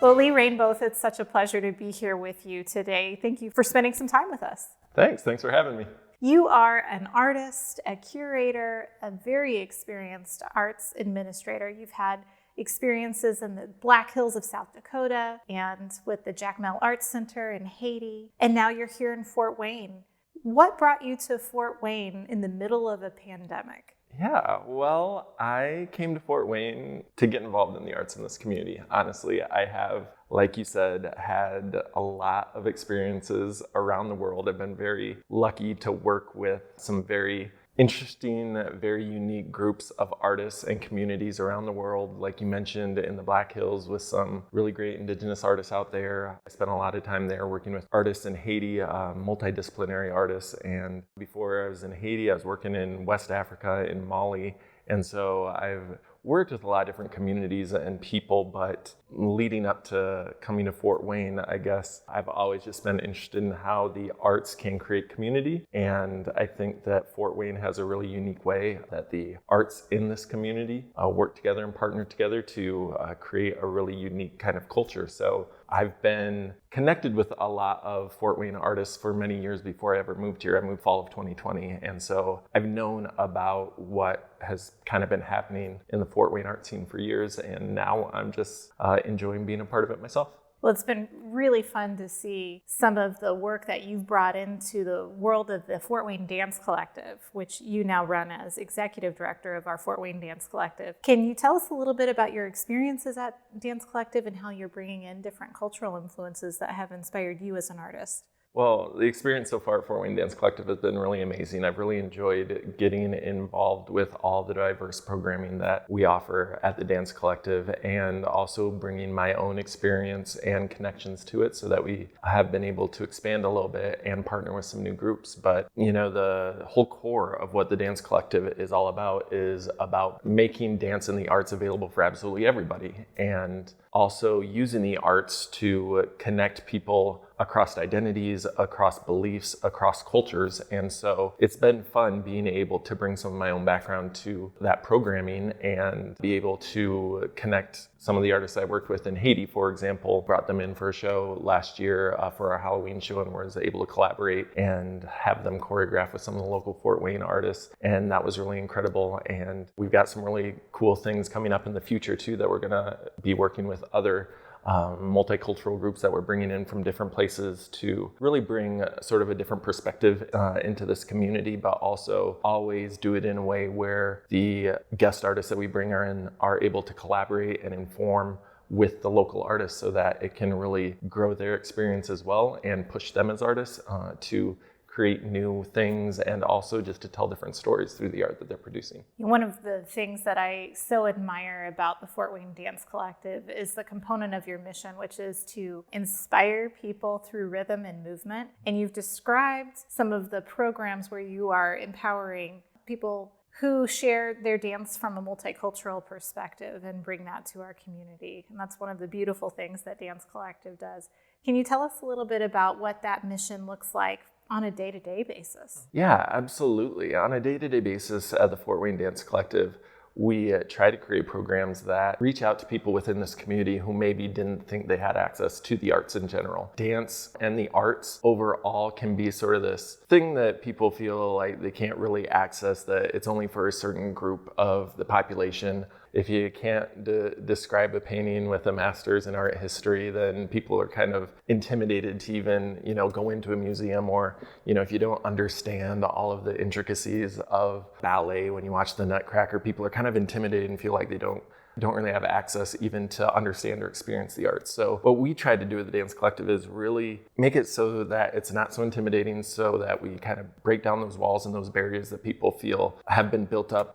Well, Lee Rainboth, it's such a pleasure to be here with you today. Thank you for spending some time with us. Thanks for having me. You are an artist, a curator, a very experienced arts administrator. You've had experiences in the Black Hills of South Dakota and with the Jack Mel Arts Center in Haiti, and now you're here in Fort Wayne. What brought you to Fort Wayne in the middle of a pandemic? Yeah, well, I came to Fort Wayne to get involved in the arts in this community. Honestly, I have, like you said, had a lot of experiences around the world. I've been very lucky to work with some very interesting, very unique groups of artists and communities around the world. Like you mentioned, in the Black Hills with some really great Indigenous artists out there. I spent a lot of time there working with artists in Haiti, multidisciplinary artists. And before I was in Haiti, I was working in West Africa, in Mali. And so I've worked with a lot of different communities and people, but leading up to coming to Fort Wayne, I guess I've always just been interested in how the arts can create community. And I think that Fort Wayne has a really unique way that the arts in this community work together and partner together to create a really unique kind of culture. So I've been connected with a lot of Fort Wayne artists for many years before I ever moved here. I moved fall of 2020. And so I've known about what has kind of been happening in the Fort Wayne art scene for years. And now I'm just enjoying being a part of it myself. Well, it's been really fun to see some of the work that you've brought into the world of the Fort Wayne Dance Collective, which you now run as executive director of our Fort Wayne Dance Collective. Can you tell us a little bit about your experiences at Dance Collective and how you're bringing in different cultural influences that have inspired you as an artist? Well, the experience so far at Fort Wayne Dance Collective has been really amazing. I've really enjoyed getting involved with all the diverse programming that we offer at the Dance Collective, and also bringing my own experience and connections to it so that we have been able to expand a little bit and partner with some new groups. But, you know, the whole core of what the Dance Collective is all about is about making dance and the arts available for absolutely everybody, and also using the arts to connect people across identities, across beliefs, across cultures. And so it's been fun being able to bring some of my own background to that programming and be able to connect some of the artists I worked with in Haiti, for example. Brought them in for a show last year for our Halloween show, and was able to collaborate and have them choreograph with some of the local Fort Wayne artists. And that was really incredible. And we've got some really cool things coming up in the future too, that we're gonna be working with other multicultural groups that we're bringing in from different places to really bring sort of a different perspective into this community, but also always do it in a way where the guest artists that we bring are able to collaborate and inform with the local artists, so that it can really grow their experience as well and push them as artists to create new things, and also just to tell different stories through the art that they're producing. One of the things that I so admire about the Fort Wayne Dance Collective is the component of your mission, which is to inspire people through rhythm and movement. And you've described some of the programs where you are empowering people who share their dance from a multicultural perspective and bring that to our community. And that's one of the beautiful things that Dance Collective does. Can you tell us a little bit about what that mission looks like on a day-to-day basis? Yeah, absolutely. On a day-to-day basis at the Fort Wayne Dance Collective, we try to create programs that reach out to people within this community who maybe didn't think they had access to the arts in general. Dance and the arts overall can be sort of this thing that people feel like they can't really access, that it's only for a certain group of the population. If you can't describe a painting with a master's in art history, then people are kind of intimidated to even, go into a museum, or, if you don't understand all of the intricacies of ballet when you watch the Nutcracker, people are kind of intimidated and feel like they don't really have access even to understand or experience the arts. So what we try to do with the Dance Collective is really make it so that it's not so intimidating, so that we kind of break down those walls and those barriers that people feel have been built up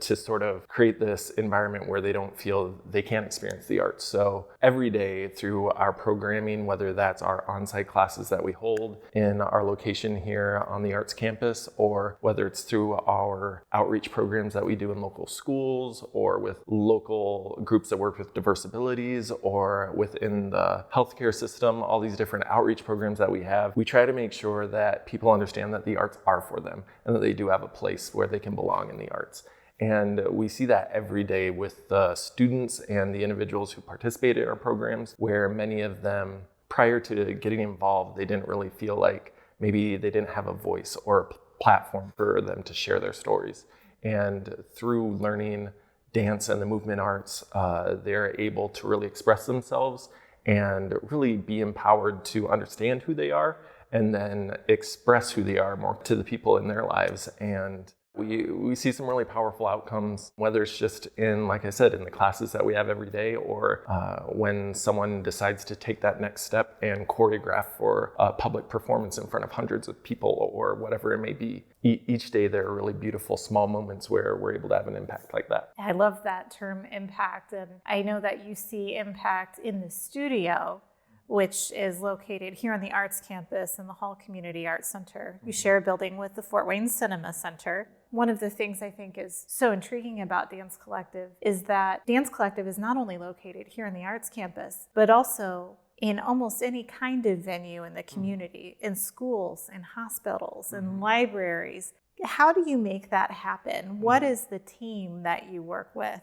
to sort of create this environment where they don't feel they can't experience the arts. So every day through our programming, whether that's our on-site classes that we hold in our location here on the arts campus, or whether it's through our outreach programs that we do in local schools, or with local groups that work with diverse abilities, or within the healthcare system, all these different outreach programs that we have, we try to make sure that people understand that the arts are for them and that they do have a place where they can belong in the arts. And we see that every day with the students and the individuals who participate in our programs, where many of them, prior to getting involved, they didn't really feel like maybe they didn't have a voice or a platform for them to share their stories. And through learning dance and the movement arts, they're able to really express themselves and really be empowered to understand who they are and then express who they are more to the people in their lives. And we see some really powerful outcomes, whether it's just in, like I said, in the classes that we have every day, or when someone decides to take that next step and choreograph for a public performance in front of hundreds of people or whatever it may be. Each day there are really beautiful small moments where we're able to have an impact like that. I love that term, impact. And I know that you see impact in the studio, which is located here on the Arts Campus in the Hall Community Arts Center. We share a building with the Fort Wayne Cinema Center. One of the things I think is so intriguing about Dance Collective is that Dance Collective is not only located here in the Arts Campus, but also in almost any kind of venue in the community, in schools, in hospitals, in libraries. How do you make that happen? What is the team that you work with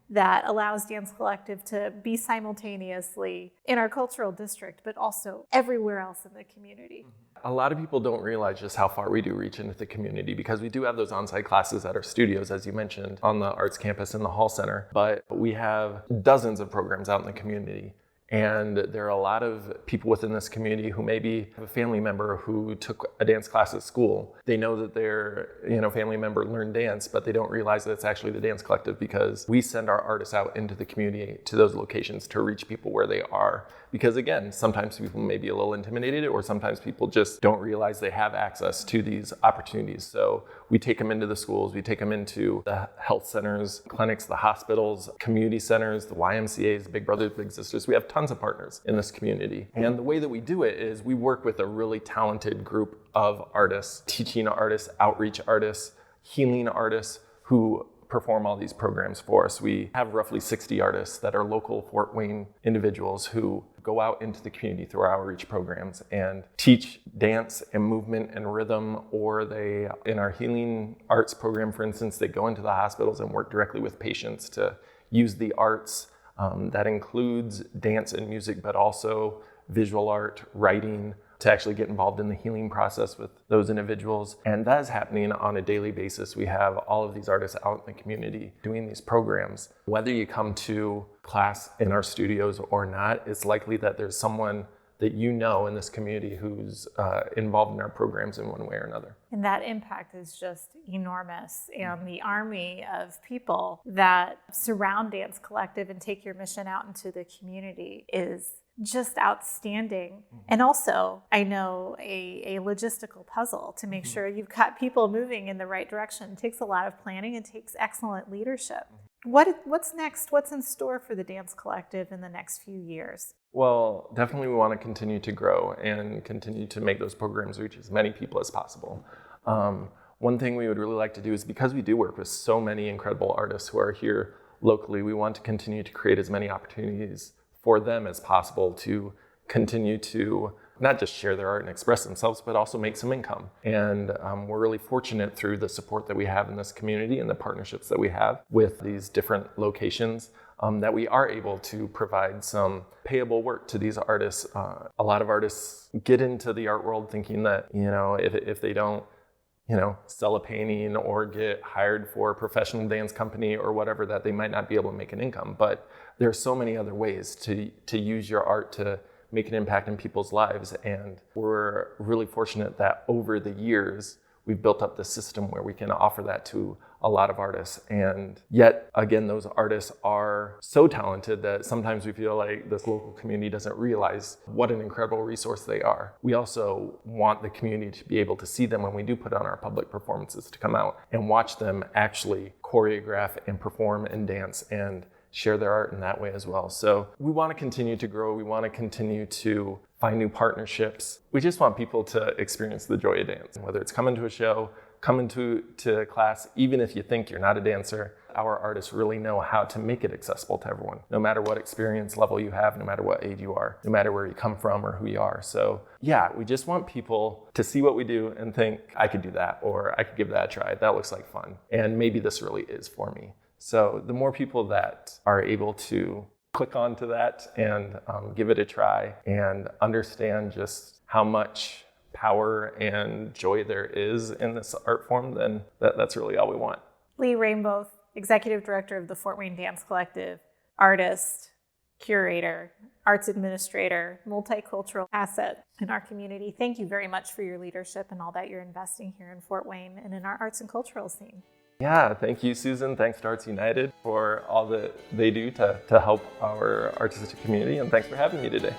that allows Dance Collective to be simultaneously in our cultural district, but also everywhere else in the community? A lot of people don't realize just how far we do reach into the community, because we do have those on-site classes at our studios, as you mentioned, on the Arts Campus in the Hall Center, but we have dozens of programs out in the community. And there are a lot of people within this community who maybe have a family member who took a dance class at school. They know that their family member learned dance, but they don't realize that it's actually the Dance Collective, because we send our artists out into the community to those locations to reach people where they are. Because again, sometimes people may be a little intimidated, or sometimes people just don't realize they have access to these opportunities. So we take them into the schools, we take them into the health centers, clinics, the hospitals, community centers, the YMCAs, Big Brothers, Big Sisters. We have tons of partners in this community. And the way that we do it is we work with a really talented group of artists, teaching artists, outreach artists, healing artists, who perform all these programs for us. We have roughly 60 artists that are local Fort Wayne individuals who go out into the community through our outreach programs and teach dance and movement and rhythm, or they, in our healing arts program, for instance, they go into the hospitals and work directly with patients to use the arts. That includes dance and music, but also visual art, writing, to actually get involved in the healing process with those individuals. And that is happening on a daily basis. We have all of these artists out in the community doing these programs. Whether you come to class in our studios or not, it's likely that there's someone that you know in this community who's involved in our programs in one way or another. And that impact is just enormous. And the army of people that surround Dance Collective and take your mission out into the community is just outstanding. And also, I know a logistical puzzle to make sure you've got people moving in the right direction. It takes a lot of planning. It takes excellent leadership. What's next? What's in store for the Dance Collective in the next few years? Well, definitely we want to continue to grow and continue to make those programs reach as many people as possible. One thing we would really like to do is, because we do work with so many incredible artists who are here locally, we want to continue to create as many opportunities for them as possible to continue to not just share their art and express themselves, but also make some income. And we're really fortunate through the support that we have in this community and the partnerships that we have with these different locations, that we are able to provide some payable work to these artists. A lot of artists get into the art world thinking that, if they don't, sell a painting or get hired for a professional dance company or whatever, that they might not be able to make an income. But there are so many other ways to use your art to make an impact in people's lives. And we're really fortunate that over the years, we've built up the system where we can offer that to a lot of artists. And yet, again, those artists are so talented that sometimes we feel like this local community doesn't realize what an incredible resource they are. We also want the community to be able to see them when we do put on our public performances, to come out and watch them actually choreograph and perform and dance and share their art in that way as well. So we want to continue to grow. We want to continue to find new partnerships. We just want people to experience the joy of dance, whether it's coming to a show, come into class, even if you think you're not a dancer, our artists really know how to make it accessible to everyone, no matter what experience level you have, no matter what age you are, no matter where you come from or who you are. So yeah, we just want people to see what we do and think, I could do that, or I could give that a try. That looks like fun. And maybe this really is for me. So the more people that are able to click onto that and give it a try and understand just how much power and joy there is in this art form, then that's really all we want. Lee Rainboth, Executive Director of the Fort Wayne Dance Collective, artist, curator, arts administrator, multicultural asset in our community. Thank you very much for your leadership and all that you're investing here in Fort Wayne and in our arts and cultural scene. Yeah, thank you, Susan. Thanks to Arts United for all that they do to help our artistic community, and thanks for having me today.